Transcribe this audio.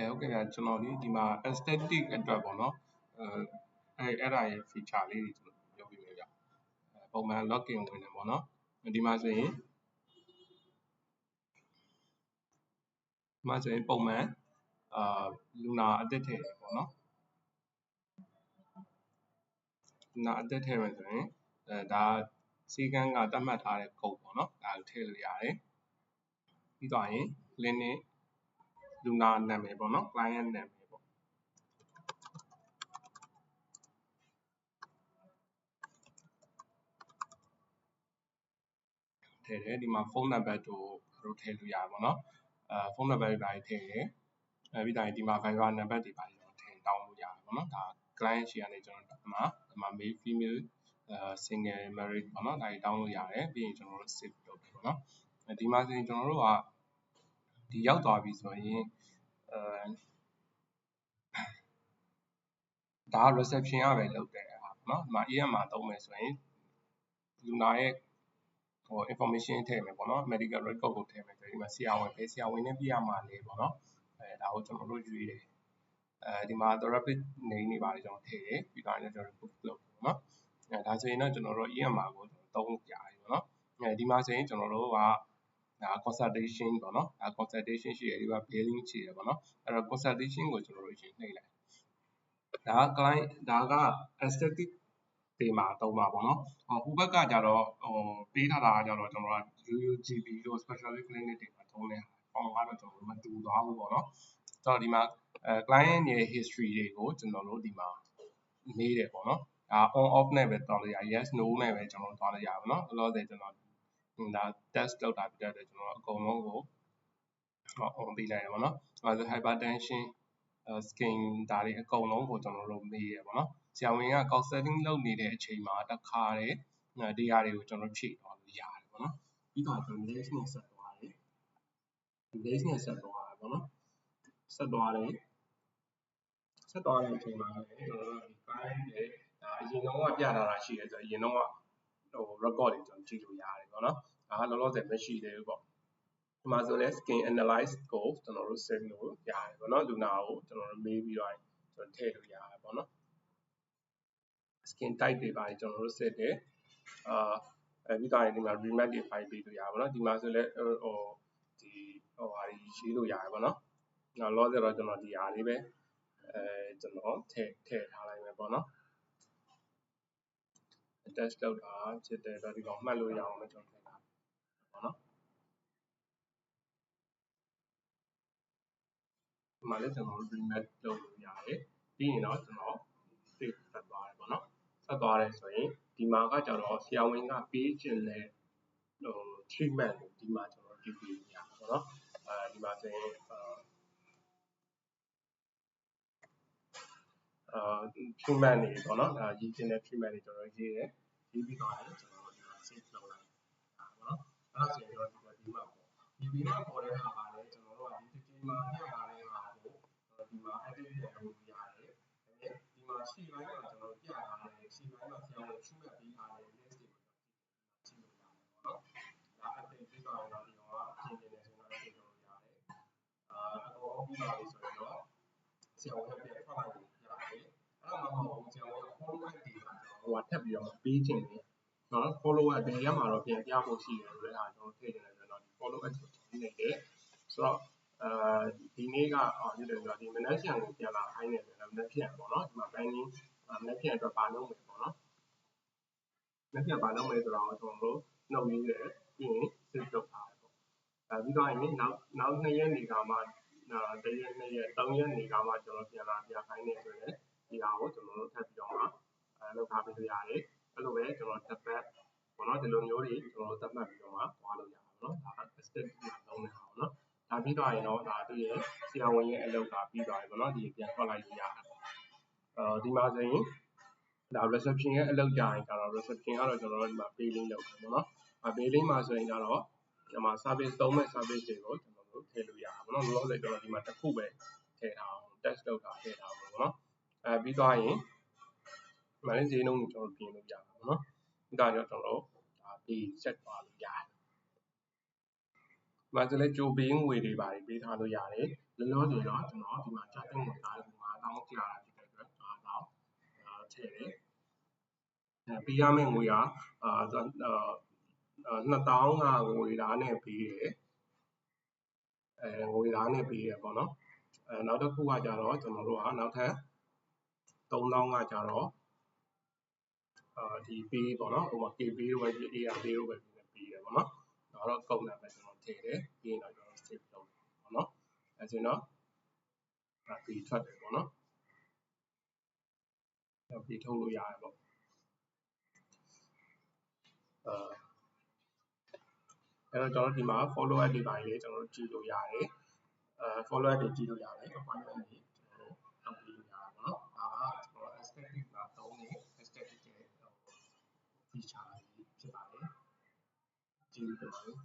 ဟုတ်ကဲ့ဗျာကျွန်တော်ဒီမှာ aesthetic အတွက်ပေါ့နော်အဲ့ဒါရဲ့ feature လေးတွေကျွန်တော်ပြောပြမယ်ဗျပုံမှန် login ဝင်တယ်ပေါ့နော်ဒီမှာဆိုရင်ပုံမှန်လူနာအသစ်ထည့်တယ်ပေါ့နော်လူနာအသစ်ထည့်မယ်ဆိုရင်ဒါစီကန်းကသတ်မှတ်ထားတဲ့ code ပေါ့နော်ဒါကိုထည့်လို့ရတယ်ပြီးတော့ရင် clinic လူနာနာမည်ပေါ့နော် client နာမည်ပေါ့ထည့်တယ်ဒီမှာ phone number တို့ထည့်လို့ရတယ်ပေါ့နော်phone number တွေပါထည့်တယ်ပြီးတော့ဒီမှာ Viber number တွေပါထည့်တောင်းလို့ရတယ်ပေါ့နော်ဒါ client ရှိကနေကျွန်တော်ဒီမှာ male female single married ပေါ့နော်ဒါတွေတောင်းလို့ရတယ်ပြီးရင်ကျွန်တော်တို့ save လုပ်တယ်ပေါ့နော်ဒီမှာဆိုရင်ကျွန်တော်တို့ကဒီရောက်သွားပြီဆိုရင်ဒါ reception ကပဲလုပ်တယ်ဟာပေါ့နော်ဒီမှာ EMR သုံးမယ်ဆိုရင်လူနာရဲ့information ထည့်မယ်ပေါ့နော် medical record ကိုထည့်မယ်ဆိုရင်ဒီမှာဆရာဝန်ပဲဆရာဝန်နဲ့ပြရမှာလေပေါ့နော်ဒါကိုကျွန်တော်တို့ရွေးတယ်ဒီမှာ therapist name တွေပါတယ်ကျွန်တော်ထည့်တယ်ပြီးတော့လည်းကျွန်တော် book လုပ်ပေါ့နော်ဒါဆိုရင်တော့ကျွန်တော်တို့ EMR ကိုသုံးလို့ရတယ်ပေါ့နော်ဒီမှာဆိုရင်ကျွန်တော်တို့ကဒါ consultation ပေါ့နော်ဒါ consultation ရှိတယ်ဒီမှာ billing ရှိတယ်ပေါ့နော်အဲ့တော့ consultation ကိုကျွန်တော်တို့ရှင်နှိပ်လိုက်ဒါက client ဒါက aesthetic တွေမှာသုံးပါပေါ့နော်ဟိုဘက်ကကြတော့ပေးထားတာကကြတော့ကျွန်တော်က UUGB တို့ specialty clinic တွေမှာသုံးတဲ့ပုံကတော့ကျွန်တော်တို့မတူသွားဘူးပေါ့နော်ဆိုတော့ဒီမှာclient ရဲ့ history တွေကိုကျွန်တော်တို့ဒီမှာမေးတယ်ပေါ့နော်ဒါ on off နဲ့ပဲသွားလို့ရ yes no နဲ့ပဲကျွန်တော်သွားလို့ရပါတော့လောလောဆယ်ကျွန်တော်ဒါ test လုပ်တာပြတဲ့ကျွန်တော်အကုန်လုံးကို on ပေးလိုက်ရပါတော့အဲဒါ hypertension skin ဒါတွေအကုန်လုံးကိုကျွန်တော်တို့မေးရပါတော့ဆရာဝန်က counseling လုပ်နေတဲ့အချိန်မှာတစ်ခါတည်းဒီဟာတွေကိုကျွန်တော်ဖြည့်သွားလို့ရတယ်ပေါ့နော်ပြီးတော့ကျွန်တော် list နဲ့ဆက်သွားတယ် list နဲ့ဆက်သွားတယ်ပေါ့နော်ဆက်သွားတဲ့အချိန်မှာလည်းကျွန်တော်တို့ဒီ client ရဲ့ဒါအရင်တော့ပြထားတာရှိတယ်ဆိုတော့အရင်တော့record တွေကျွန်တော်ကြည့်လို့ရတယ်ပေါ့နော်ဒါကလောလောဆယ်မရှိသေးဘူးပေါ့ဒီမှာဆိုလဲ skin analyze ကိုကျွန်တော်တို့ save လို့ရတယ်ပေါ့နော်လူနာကိုကျွန်တော်တို့မေးပြီးတော့ကျွန်တော်ထည့်လို့ရတယ်ပေါ့နော် skin type တွေပါကျွန်တော်တို့ set တယ်ပြီးတော့ဒီမှာ remap တွေ file ပေးလို့ရပါတော့ဒီမှာဆိုလဲဒီဟာတွေရေးလို့ရတယ်ပေါ့နော်နောက် loss တော့ကျွန်တော်ဒီဟာလေးပဲကျွန်တော်ထည့်ထားလိုက်မယ်ပေါ့နော် test လုပ်တာဖြစ်တယ်တော့ဒီကောင်မှတ်လို့ရအောင်ကျွန်တော်ထည့်ထားပေါ့နော်ဒီမှာလည်းကျွန်တော် remap လုပ်လို့ရတယ်ပြီးရင်တော့ကျွန်တော် save ဆက်သွားတယ်ပေါ့နော်ဆက်သွားတယ်ဆိုရင်ဒီမှာကကျတော့ဆရာဝန်ကပေးခြင်းတဲ့treatment ကိုဒီမှာကျွန်တော်ကြည့်ပြီးရပါတော့နော်ဒီမှာဆိုရင်treatment တွေပေါ့နော်ဒါရေးခြင်းတဲ့ treatment တွေကျွန်တော်ရေးတယ်ရေးပြီးတော့လည်းကျွန်တော်ဒီမှာ save လုပ်လိုက်တာပေါ့နော်အဲ့ဒါဆိုရင်တော့ဒီမှာပေါ်တဲ့ဟာကလည်းကျွန်တော်တို့ကဒီတစ်ချိန်မှာပြလာတဲ့ဟာကိုဒီမှာ edit လုပ်လို့ရတယ်ဒီမှာရှေ့ပိုင်းမှာကျွန်တော်ပြထားတယ်ရှေ့ပိုင်းမှာဆရာဝန် treatment ပေးထားတဲ့ list တွေကိုကြည့်လို့ရတယ်ပေါ့နော်ဒါ update ပြီးတော့ဒီကောင်ကအပြင်နေတယ်ဆိုတော့ update လုပ်လို့ရတယ်အကုန်ပြီးပါပြီဆိုရင်တော့ဆရာဝန်ကပြန်ထွက်လိုက်လို့ရတယ်အဲ့ဒါမှမဟုတ်ဆရာဝန်က follow up တွေဟိုကထပ်ပြီးတော့ပေးခြင်းလေနော် follow up တွေရက်မှာတော့ပြန်ပြဖို့ရှိတယ်ဆိုတဲ့အားကျွန်တော်ထည့်နေတယ်ဆိုတော့ဒီ follow up ကိုချိန်နေတယ်ဆိုတော့ဒီနေ့ကဒီလိုဆိုဒီမနက်ဖြန်ကိုပြန်လာခိုင်းနေတယ်မနက်ဖြန်ပေါ့နော်ဒီမှာ planning မနက်ဖြန်အတွက်ပါလုပ်မယ်ပေါ့နော်မနက်ဖြန်ပါလုပ်မယ်ဆိုတော့ကျွန်တော်တို့နှုတ်ရေးတယ်ပြီးရင် save လုပ်ထားတယ်ပေါ့ပြီးတော့ရင်နောက်2ရက်နေကမှ1ရက်2ရက်3ရက်နေကမှကျွန်တော်ပြန်လာပြခိုင်းနေဆိုရင်ဒီဟာကိုကျွန်တော်တို့ထပ်ပြီးတော့မှလုပ်ထားပေးလို့ရတယ်အဲ့လိုပဲကျွန်တော်တစ်ပတ်ပေါ့နော်ဒီလိုမျိုးတွေကျွန်တော်တို့သတ်မှတ်ပြီးတော့မှသွားလို့ရပါတော့ဒါက step မှာသုံးနေတာပေါ့နော်ဒါပြီးတော့ရင်တော့ဒါသူ့ရဲ့ဆရာဝန်ရဲ့အလုပ်ကပြီးသွားပြီပေါ့နော်ဒီပြန်ထွက်လိုက်လို့ရတယ်ဒီမှာဆိုရင်ဒါ reception ရဲ့အလုပ်ကြရင်ကျတော့ reception ကတော့ကျွန်တော်တို့ဒီမှာ billing လုပ်တယ်ပေါ့နော်billing မှာဆိုရင်ကျတော့ဒီမှာ service သုံးမဲ့ service တွေကိုကျွန်တော်တို့ထည့်လို့ရတာပေါ့နော်လောလောဆယ်ကျွန်တော်ဒီမှာတစ်ခုပဲထည့်ထားအောင် test လုပ်တာထည့်ထားအောင်ပေါ့နော်ပြီးသွားရင်ဒီမှာလည်းဈေးနှုန်းကိုကျွန်တော်ပြင်လို့ရပါပေါ့နော်ဒါကြောင့်ကျွန်တော်တို့ဒါ pay set သွားလို့ရတယ် မှဆိုလဲကြိုပေးငွေတွေပါတယ်ပေးထားလို့ရတယ်လောလောဆယ်တော့ကျွန်တော်ဒီမှာကြာတဲ့ငွေသားကို9000ကြာတာဖြစ်တဲ့အတွက်9000ထည့်တယ်ပေးရမယ့်ငွေက2000ကငွေသားနဲ့ပေးတယ်ငွေသားနဲ့ပေးရပေါ့နော်နောက်တစ်ခုကကြတော့ကျွန်တော်တို့ကနောက်ထပ်3000ကကြတော့ဒီပေးပေါ့နော်ဟိုမှာ KB တို့ပဲ AR တို့ပဲပေးတယ်ပေါ့နော်ဒါတော့ကုန်တယ်ပဲကျွန်တော်ထည့်တယ်ပြီးရင်တော့ကျွန်တော် save လုပ်တယ်ပေါ့နော်အဲဆိုတော့ပြီးထွက်တယ်ပေါ့နော်ပြီးထုတ်လို့ရတယ်ပေါ့အဲ့တော့ကျွန်တော်ဒီမှာ follow up တွေပိုင်းလေးကျွန်တော်တို့ကြည့်လို့ရတယ်follow up တွေကြည့်လို့ရတယ် appointment တွေကျွန်တော်တို့လုပ်ပြီးလို့ရတယ်ပေါ့နော်ဒါကကျွန်တော် aesthetic မှာသုံးတဲ့ aesthetic ရဲ့ feature တွေဖြစ်ပါတယ်ကြည့်လို့ပါတယ်